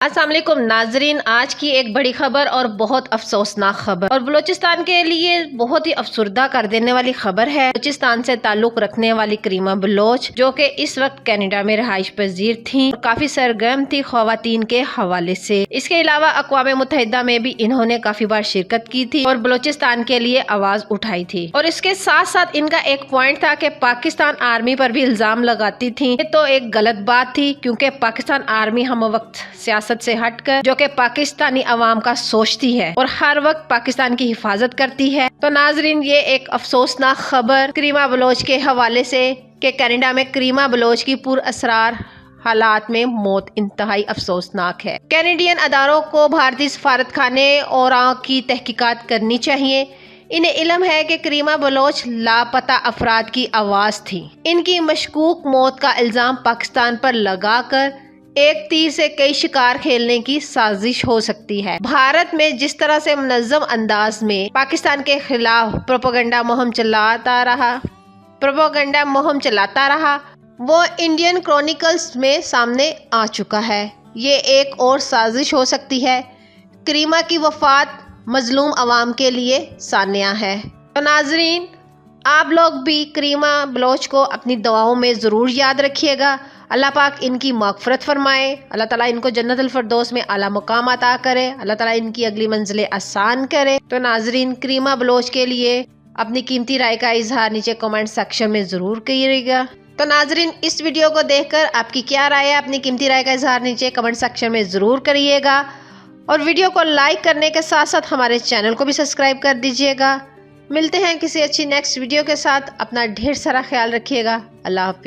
السلام علیکم ناظرین، آج کی ایک بڑی خبر اور بہت افسوسناک خبر اور بلوچستان کے لیے بہت ہی افسردہ کر دینے والی خبر ہے۔ بلوچستان سے تعلق رکھنے والی کریمہ بلوچ، جو کہ اس وقت کینیڈا میں رہائش پذیر تھیں اور کافی سرگرم تھی خواتین کے حوالے سے۔ اس کے علاوہ اقوام متحدہ میں بھی انہوں نے کافی بار شرکت کی تھی اور بلوچستان کے لیے آواز اٹھائی تھی، اور اس کے ساتھ ساتھ ان کا ایک پوائنٹ تھا کہ پاکستان آرمی پر بھی الزام لگاتی تھیں۔ یہ تو ایک غلط بات تھی، کیونکہ پاکستان آرمی ہم وقت سیاست سے ہٹ کر جو کہ پاکستانی عوام کا سوچتی ہے اور ہر وقت پاکستان کی حفاظت کرتی ہے۔ تو ناظرین، یہ ایک افسوسناک خبر کریمہ بلوچ کے حوالے سے کہ کینیڈا میں کریمہ بلوچ کی پر اسرار حالات میں موت انتہائی افسوسناک ہے۔ کینیڈین اداروں کو بھارتی سفارت خانے اور کی تحقیقات کرنی چاہیے۔ انہیں علم ہے کہ کریمہ بلوچ لاپتہ افراد کی آواز تھی۔ ان کی مشکوک موت کا الزام پاکستان پر لگا کر ایک تیر سے کئی شکار کھیلنے کی سازش ہو سکتی ہے۔ بھارت میں جس طرح سے منظم انداز میں پاکستان کے خلاف پروپیگنڈا مہم چلاتا رہا وہ انڈین کرونیکلز میں سامنے آ چکا ہے۔ یہ ایک اور سازش ہو سکتی ہے۔ کریمہ کی وفات مظلوم عوام کے لیے سانیہ ہے۔ تو ناظرین، آپ لوگ بھی کریمہ بلوچ کو اپنی دعاؤں میں ضرور یاد رکھیے گا۔ اللہ پاک ان کی مغفرت فرمائے، اللہ تعالیٰ ان کو جنت الفردوس میں اعلیٰ مقام عطا کرے، اللہ تعالیٰ ان کی اگلی منزلیں آسان کرے۔ تو ناظرین، کریمہ بلوچ کے لیے اپنی قیمتی رائے کا اظہار نیچے کمنٹ سیکشن میں ضرور کیجیے گا۔ تو ناظرین، اس ویڈیو کو دیکھ کر آپ کی کیا رائے ہے؟ اپنی قیمتی رائے کا اظہار نیچے کمنٹ سیکشن میں ضرور کریے گا، اور ویڈیو کو لائک کرنے کے ساتھ ساتھ ہمارے چینل کو بھی سبسکرائب کر دیجیے گا۔ ملتے ہیں کسی اچھی نیکسٹ ویڈیو کے ساتھ۔ اپنا ڈھیر سارا خیال رکھیے گا۔ اللہ حافظ۔